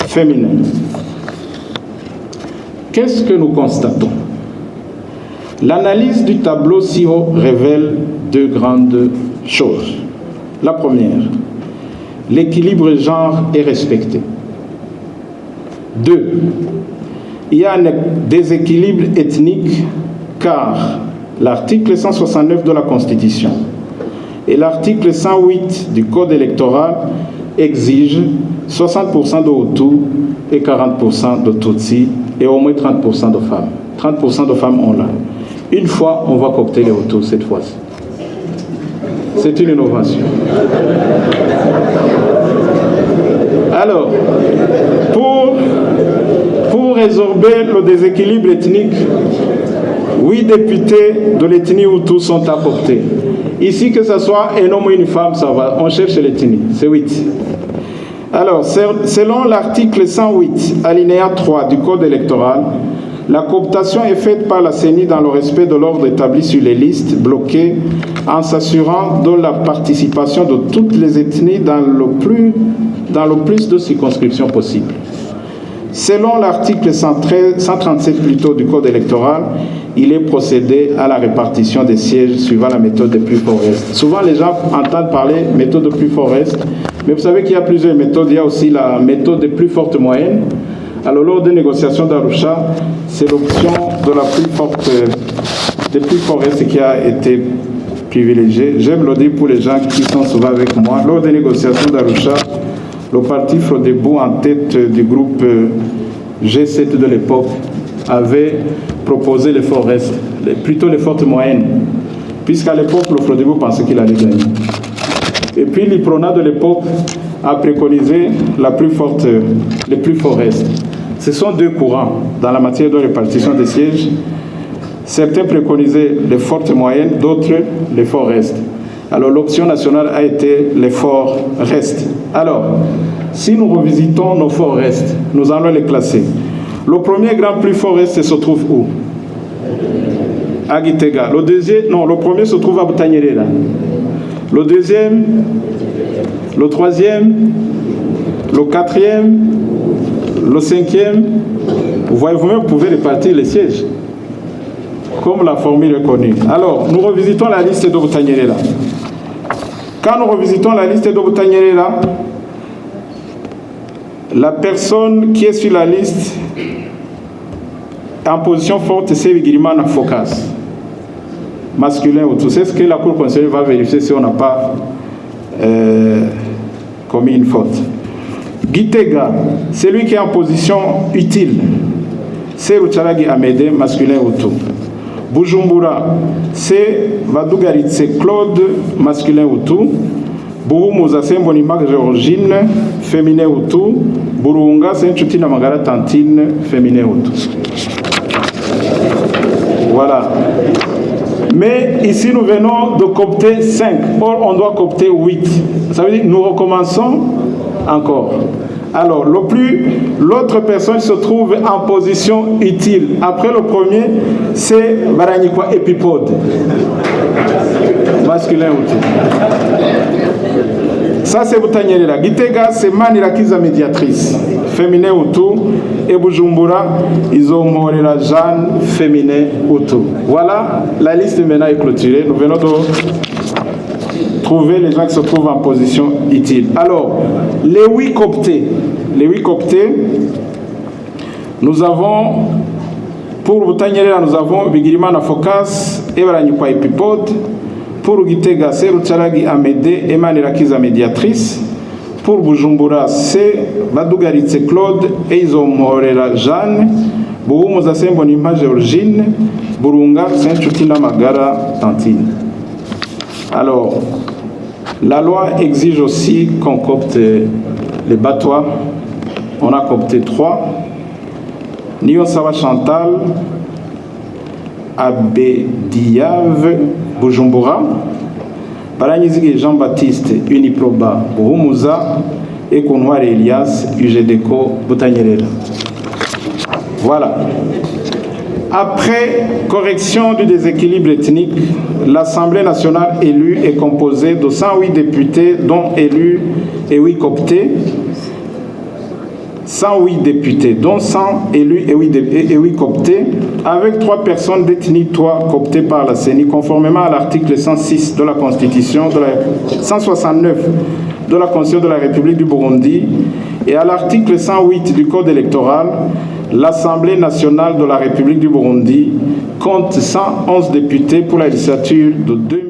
féminin. Qu'est-ce que nous constatons? L'analyse du tableau ci-haut révèle deux grandes choses. La première, l'équilibre genre est respecté. Deux, il y a un déséquilibre ethnique car l'article 169 de la Constitution et l'article 108 du Code électoral exigent 60% de Hutus et 40% de Tutsis et au moins 30% de femmes. 30% de femmes ont là. Une fois, on va coopter les Hutus cette fois-ci. C'est une innovation. Alors, pour résorber le déséquilibre ethnique, 8 députés de l'ethnie Hutu sont à coopter. Ici, que ce soit un homme ou une femme, ça va. On cherche l'ethnie. C'est 8. Alors, selon l'article 108, alinéa 3 du Code électoral, la cooptation est faite par la CENI dans le respect de l'ordre établi sur les listes bloquées en s'assurant de la participation de toutes les ethnies dans le plus de circonscriptions possible. Selon l'article 137 plutôt du Code électoral, il est procédé à la répartition des sièges suivant la méthode des plus forts restes. Souvent, les gens entendent parler méthode de plus fort reste, mais vous savez qu'il y a plusieurs méthodes. Il y a aussi la méthode des plus fortes moyennes. Alors, lors des négociations d'Arusha, c'est l'option de la plus forte, des plus forts restes qui a été privilégiée. J'aime le dire pour les gens qui sont souvent avec moi. Lors des négociations d'Arusha, le parti Frodebo, en tête du groupe G7 de l'époque, avait proposé les forts restes, plutôt les fortes moyennes, puisqu'à l'époque, le Frodebo pensait qu'il allait gagner. Et puis l'IPRONA de l'époque a préconisé les plus forts restes. Ce sont deux courants dans la matière de répartition des sièges. Certains préconisaient les fortes moyennes, d'autres les forts restes. Alors l'option nationale a été les forts restes. Alors, si nous revisitons nos forts restes, nous allons les classer. Le premier grand plus fort reste se trouve où? À Gitega. Le premier se trouve à Butanyerera. Le deuxième, le troisième, le quatrième, le cinquième. Vous voyez, vous-même pouvez répartir les sièges, comme la formule est connue. Alors, nous revisitons la liste de Butanyerera. Quand nous revisitons la liste de Butanyerera, la personne qui est sur la liste en position forte, c'est Bigirimana Focas, masculin ou tout. C'est ce que la Cour constitutionnelle va vérifier si on n'a pas commis une faute. Gitega, c'est lui qui est en position utile, c'est Rucharagi Amede, masculin ou tout. Bujumbura, c'est Vadugaritse Claude, masculin ou tout. Buhumuza, c'est Mbonimag Georgine, féminin ou tout. Burunga, c'est Nchutina Magara Tantine, féminin ou tout. Voilà. Mais ici, nous venons de coopter 5. Or, on doit coopter 8. Ça veut dire que nous recommençons encore. Alors, l'autre personne se trouve en position utile. Après le premier, c'est Baranikwa Epipode. Masculin ou tout. Ça, c'est Butanyerera. Gitega, c'est Manirakiza médiatrice. Féminin ou tout. Et Bujumbura, ils ont Morela Jeanne, féminin ou tout. Voilà, la liste maintenant est clôturée. Nous venons de trouver les gens qui se trouvent en position utile. Alors, les 8 cooptés, nous avons, pour Butanyerera, nous avons Bigirimana Focas, Ebaranyikwa Epipode. Pour Gitega, c'est Rucharagi Amede, Manirakiza médiatrice. Pour Bujumbura, c'est Vadugaritse Claude, Eizomorera Jeanne. Buhumuza, c'est Mbonimpa Georgine. Burunga, c'est Nchutina Magara Tantine. Alors, la loi exige aussi qu'on coopte les batois. On a coopté 3. Niyonsawa Chantal, Abediave, Bujumbura. Baranyizige Jean-Baptiste, Uniproba, Buhumuza, et Konware Elias, UGDECO, Butanyerera. Voilà. Après correction du déséquilibre ethnique, l'Assemblée nationale élue est composée de 108 députés, dont élus et 8 cooptés. 108 députés, dont 100 élus et 8 coptés, avec 3 personnes d'ethnie Twa coptées par la CENI, conformément à l'article 106 de la Constitution, 169 de la Constitution de la République du Burundi et à l'article 108 du Code électoral. L'Assemblée nationale de la République du Burundi compte 111 députés pour la législature de 2020.